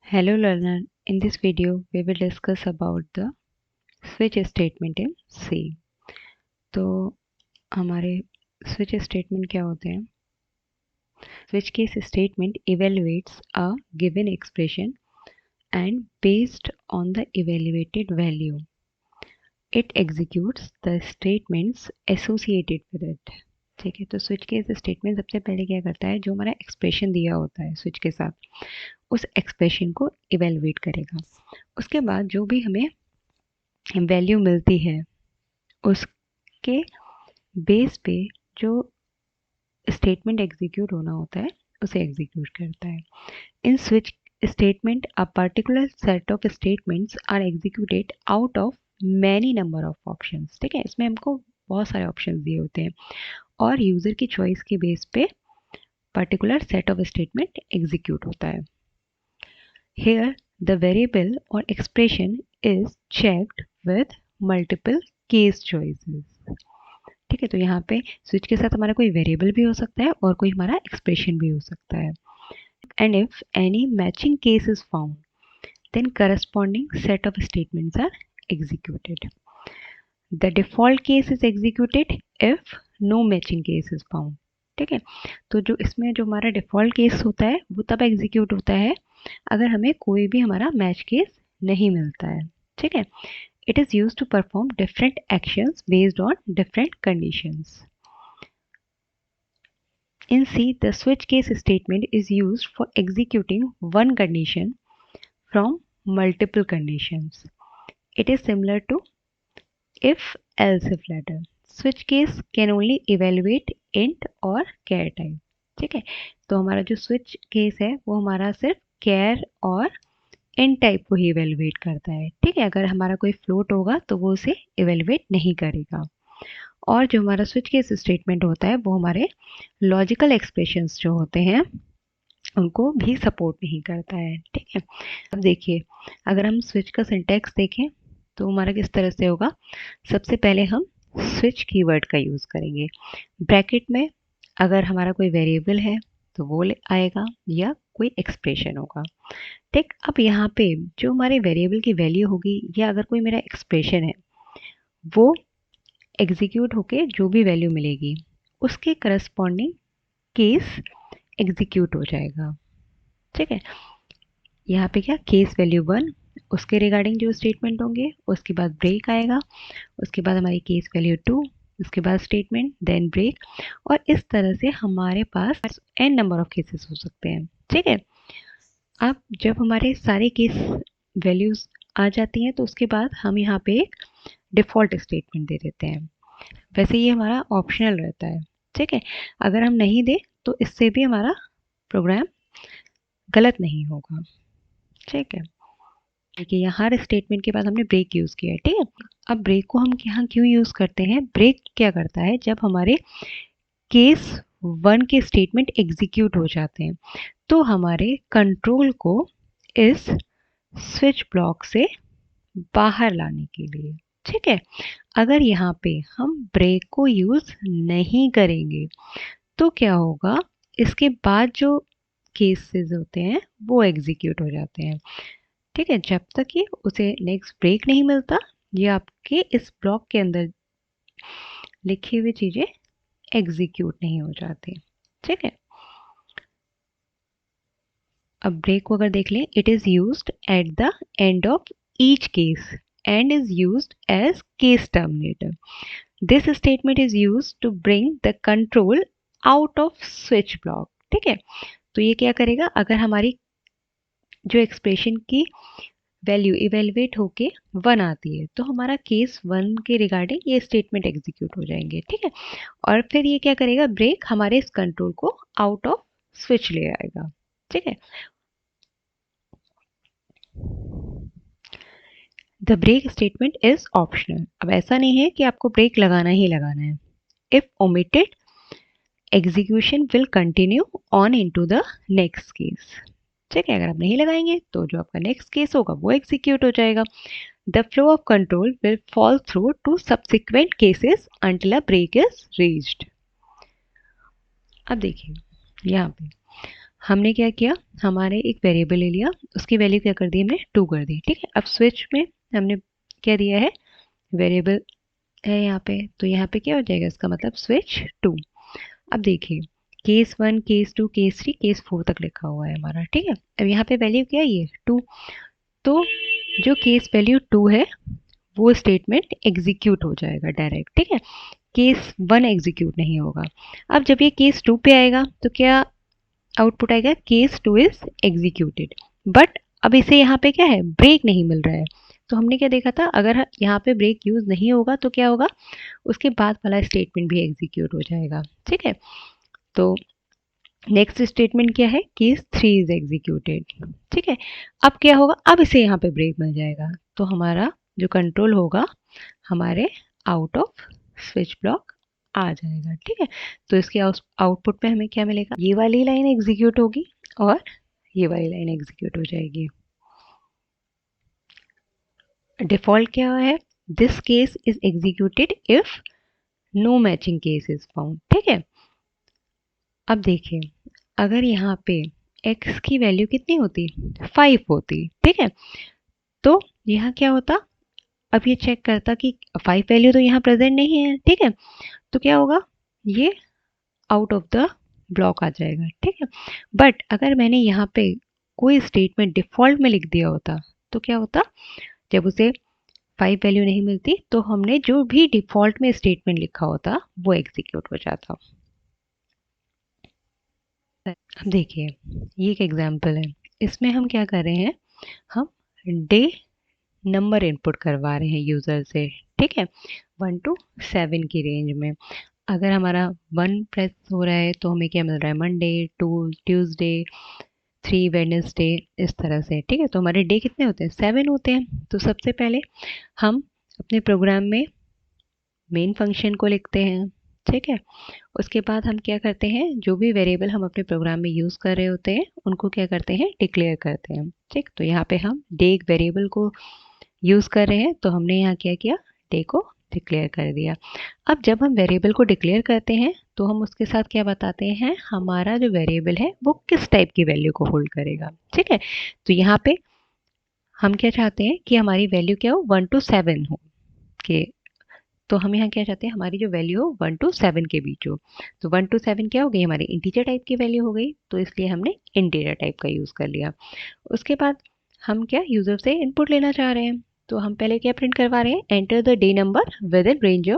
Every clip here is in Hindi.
Hello learner, in this video we will discuss about the switch statement in C. तो हमारे switch statement क्या होते हैं? Switch case statement evaluates a given expression and based on the evaluated value it executes the statements associated with it. ठीक है, तो स्विच केस स्टेटमेंट सबसे पहले क्या करता है, जो हमारा एक्सप्रेशन दिया होता है स्विच के साथ उस एक्सप्रेशन को इवेलुएट करेगा। उसके बाद जो भी हमें वैल्यू मिलती है उसके बेस पे जो स्टेटमेंट एग्जीक्यूट होना होता है उसे एग्जीक्यूट करता है। In switch statement a particular set of statements are executed out of many number of options. ठीक है, इसमें हमको बहुत सारे ऑप्शंस दिए होते हैं और यूज़र की चॉइस के बेस पे particular set of statement execute होता है। Here the variable or expression is checked with multiple case choices. ठीक है, तो यहाँ पे स्विच के साथ हमारा कोई वेरिएबल भी हो सकता है और कोई हमारा एक्सप्रेशन भी हो सकता है। And if any matching case is found then corresponding set of statements are executed. The default case is executed if no matching case is found. ठीक है, तो जो इसमें जो हमारा डिफॉल्ट केस होता है वो तब एग्जीक्यूट होता है अगर हमें कोई भी हमारा मैच केस नहीं मिलता है। ठीक है, it is used to perform different actions based on different conditions. In C, the switch case statement is used for executing one condition from multiple conditions. It is similar to if-else if letter. Switch case can only evaluate int और char type. ठीक है, तो हमारा जो switch case है वो हमारा सिर्फ char और इन टाइप को ही इवेलुएट करता है। ठीक है, अगर हमारा कोई फ्लोट होगा तो वो उसे इवेलुएट नहीं करेगा। और जो हमारा स्विच केस स्टेटमेंट होता है वो हमारे लॉजिकल एक्सप्रेशंस जो होते हैं उनको भी सपोर्ट नहीं करता है। ठीक है, अब देखिए अगर हम स्विच का सिंटैक्स देखें तो हमारा किस तरह से होगा। सबसे पहले हम स्विच कीवर्ड का यूज़ करेंगे। ब्रैकेट में अगर हमारा कोई वेरिएबल है तो वो आएगा या कोई एक्सप्रेशन होगा। ठीक, अब यहाँ पे जो हमारे वेरिएबल की वैल्यू होगी या अगर कोई मेरा एक्सप्रेशन है वो एग्जीक्यूट होके जो भी वैल्यू मिलेगी उसके करस्पॉन्डिंग केस एग्जीक्यूट हो जाएगा। ठीक है, यहाँ पे क्या केस वैल्यू 1 उसके रिगार्डिंग जो स्टेटमेंट होंगे, उसके बाद ब्रेक आएगा, उसके बाद हमारी केस वैल्यू 2, उसके बाद स्टेटमेंट देन ब्रेक, और इस तरह से हमारे पास n नंबर ऑफ केसेस हो सकते हैं। ठीक है, अब जब हमारे सारे केस वैल्यूज आ जाती हैं तो उसके बाद हम यहाँ पे एक डिफ़ॉल्ट स्टेटमेंट दे देते हैं। वैसे ये हमारा ऑप्शनल रहता है। ठीक है, अगर हम नहीं दें तो इससे भी हमारा प्रोग्राम गलत नहीं होगा। ठीक है, देखिए यहाँ हर स्टेटमेंट के बाद हमने ब्रेक यूज़ किया है। ठीक है, अब ब्रेक को हम यहाँ क्यों यूज़ करते हैं। ब्रेक क्या करता है, जब हमारे केस 1 के स्टेटमेंट एग्जीक्यूट हो जाते हैं तो हमारे कंट्रोल को इस स्विच ब्लॉक से बाहर लाने के लिए। ठीक है, अगर यहाँ पे हम ब्रेक को यूज़ नहीं करेंगे तो क्या होगा, इसके बाद जो केसेस होते हैं वो एग्जीक्यूट हो जाते हैं। ठीक है, जब तक कि उसे नेक्स्ट ब्रेक नहीं मिलता ये आपके इस ब्लॉक के अंदर लिखी हुई चीज़ें एग्जीक्यूट नहीं हो जाती। ठीक है, अब ब्रेक को अगर देख लें, it is used at the end of each case and is used as case terminator. This statement is used to bring the control out of switch block. ठीक है, तो ये क्या करेगा, अगर हमारी जो एक्सप्रेशन की वैल्यू इवेलुएट होके 1 आती है तो हमारा केस 1 के रिगार्डिंग ये स्टेटमेंट एग्जीक्यूट हो जाएंगे। ठीक है, और फिर ये क्या करेगा, ब्रेक हमारे इस कंट्रोल को आउट ऑफ स्विच ले आएगा। ठीक है, the break statement is optional. अब ऐसा नहीं है कि आपको ब्रेक लगाना ही लगाना है। If omitted execution will continue on into the next case. ठीक है, अगर आप नहीं लगाएंगे तो जो आपका नेक्स्ट केस होगा वो एग्जीक्यूट हो जाएगा। The flow of control will fall through to subsequent cases until a break is reached. अब देखिए यहाँ पे हमने क्या किया, हमारे एक वेरिएबल ले लिया, उसकी वैल्यू क्या कर दी हमने 2 कर दी, ठीक है। अब स्विच में हमने क्या दिया है, वेरिएबल है यहाँ पे, तो यहाँ पे क्या हो जाएगा, इसका मतलब स्विच 2। अब देखिए केस 1, केस 2, केस 3, केस 4 तक लिखा हुआ है हमारा, ठीक है। अब यहाँ पे वैल्यू क्या है, ये 2। तो जो केस वैल्यू 2 है वो स्टेटमेंट एग्जीक्यूट हो जाएगा डायरेक्ट, ठीक है। केस 1 एग्जीक्यूट नहीं होगा। अब जब ये केस 2 पे आएगा तो क्या आउटपुट आएगा, केस 2 इज एग्जीक्यूटेड। बट अब इसे यहाँ पे क्या है, ब्रेक नहीं मिल रहा है। तो हमने क्या देखा था, अगर यहाँ पे ब्रेक यूज नहीं होगा तो क्या होगा, उसके बाद वाला स्टेटमेंट भी एग्जीक्यूट हो जाएगा, ठीक है। तो नेक्स्ट स्टेटमेंट क्या है, केस 3 इज एग्जीक्यूटेड, ठीक है। अब क्या होगा, अब इसे यहाँ पे ब्रेक मिल जाएगा, तो हमारा जो कंट्रोल होगा हमारे आउट ऑफ स्विच ब्लॉक आ जाएगा, ठीक है। तो इसके आउटपुट में हमें क्या मिलेगा, ये वाली लाइन एग्जीक्यूट होगी और ये वाली लाइन एग्जीक्यूट हो जाएगी। डिफॉल्ट क्या है, this case is executed if no matching case is found, ठीक है। अब देखिए अगर यहाँ पे x की वैल्यू कितनी होती, 5 होती, ठीक है, तो यहाँ क्या होता, अब ये चेक करता कि 5 वैल्यू तो यहाँ प्रेजेंट नहीं है, ठीक है। तो क्या होगा, ये आउट ऑफ द ब्लॉक आ जाएगा, ठीक है। बट अगर मैंने यहाँ पे कोई स्टेटमेंट डिफॉल्ट में लिख दिया होता तो क्या होता, जब उसे 5 वैल्यू नहीं मिलती तो हमने जो भी डिफॉल्ट में स्टेटमेंट लिखा होता वो एग्जीक्यूट हो जाता। अब देखिए ये एक एग्जाम्पल है, इसमें हम क्या कर रहे हैं, हम डे नंबर इनपुट करवा रहे हैं यूज़र से, ठीक है, 1 to 7 की रेंज में। अगर हमारा 1 प्रेस हो रहा है तो हमें क्या मिल रहा है, मंडे, 2 ट्यूसडे, 3 वेडनेसडे, इस तरह से, ठीक है। तो हमारे डे कितने होते हैं, 7 होते हैं। तो सबसे पहले हम अपने प्रोग्राम में मेन फंक्शन को लिखते हैं, ठीक है। उसके बाद हम क्या करते हैं, जो भी वेरिएबल हम अपने प्रोग्राम में यूज़ कर रहे होते हैं उनको क्या करते हैं, डिक्लेयर करते हैं, ठीक। तो यहाँ पे हम डे एक वेरिएबल को यूज़ कर रहे हैं तो हमने यहाँ क्या किया, डे को डिक्लेयर कर दिया। अब जब हम वेरिएबल को डिक्लेयर करते हैं तो हम उसके साथ क्या बताते हैं, हमारा जो वेरिएबल है वो किस टाइप की वैल्यू को होल्ड करेगा, ठीक है। तो यहाँ पे हम क्या चाहते हैं कि हमारी वैल्यू क्या हो, 1 to 7 हो के, तो हम यहाँ क्या चाहते हैं, हमारी जो वैल्यू हो 1 to 7 के बीच हो। तो 1 to 7 क्या हो गई, हमारी इंटीजर टाइप की वैल्यू हो गई, तो इसलिए हमने इंटीजर टाइप का यूज़ कर लिया। उसके बाद हम क्या यूज़र से इनपुट लेना चाह रहे हैं, तो हम पहले क्या प्रिंट करवा रहे हैं, enter the day number with in range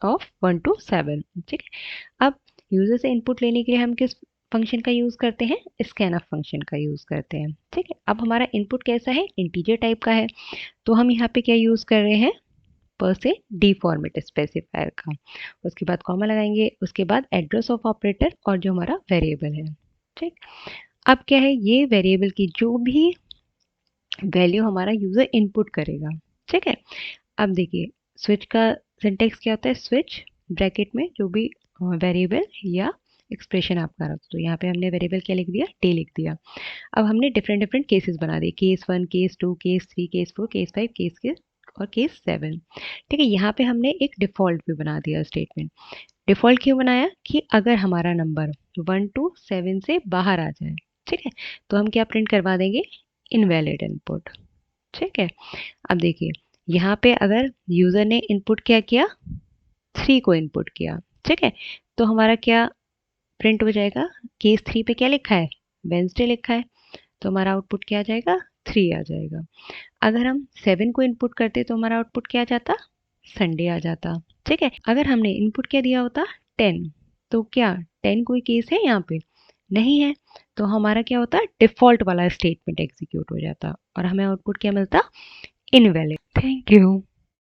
of 1 to 7, ठीक है। अब यूज़र से इनपुट लेने के लिए हम किस फंक्शन का यूज़ करते हैं, स्कैनफ फंक्शन का यूज़ करते हैं, ठीक है। अब हमारा इनपुट कैसा है, इंटीजर टाइप का है, तो हम यहाँ पे क्या यूज़ कर रहे हैं, पर से डी फॉर्मेट स्पेसिफायर का, उसके बाद कॉमा लगाएंगे, उसके बाद एड्रेस ऑफ ऑपरेटर और जो हमारा वेरिएबल है, ठीक। अब क्या है, ये वेरिएबल की जो भी वैल्यू हमारा यूज़र इनपुट करेगा, ठीक है। अब देखिए स्विच का सिंटेक्स क्या होता है, स्विच ब्रैकेट में जो भी वेरिएबल या एक्सप्रेशन आपका रख, तो यहाँ पे हमने वेरिएबल क्या लिख दिया, डे लिख दिया। अब हमने डिफरेंट डिफरेंट केसेस बना दिए, case 1, case 2, case 3, case 4, case 5, case और केस 7, ठीक है। यहाँ पे हमने एक डिफ़ॉल्ट भी बना दिया स्टेटमेंट। डिफ़ॉल्ट क्यों बनाया, कि अगर हमारा नंबर 1 to 7 से बाहर आ जाए, ठीक है, तो हम क्या प्रिंट करवा देंगे, इनवैलिड इनपुट, ठीक है। अब देखिए यहाँ पे अगर यूज़र ने इनपुट क्या किया, 3 को इनपुट किया, ठीक है, तो हमारा क्या प्रिंट हो जाएगा, केस 3 पे क्या लिखा है, वेंसडे लिखा है, तो हमारा आउटपुट क्या आ जाएगा, 3 आ जाएगा। अगर हम 7 को इनपुट करते तो हमारा आउटपुट क्या आ जाता, संडे आ जाता, ठीक है। अगर हमने इनपुट क्या दिया होता, 10, तो क्या 10 कोई केस है यहाँ पे, नहीं है, तो हमारा क्या होता, डिफ़ॉल्ट वाला स्टेटमेंट एग्जीक्यूट हो जाता और हमें आउटपुट क्या मिलता, इनवैलिड। Thank you.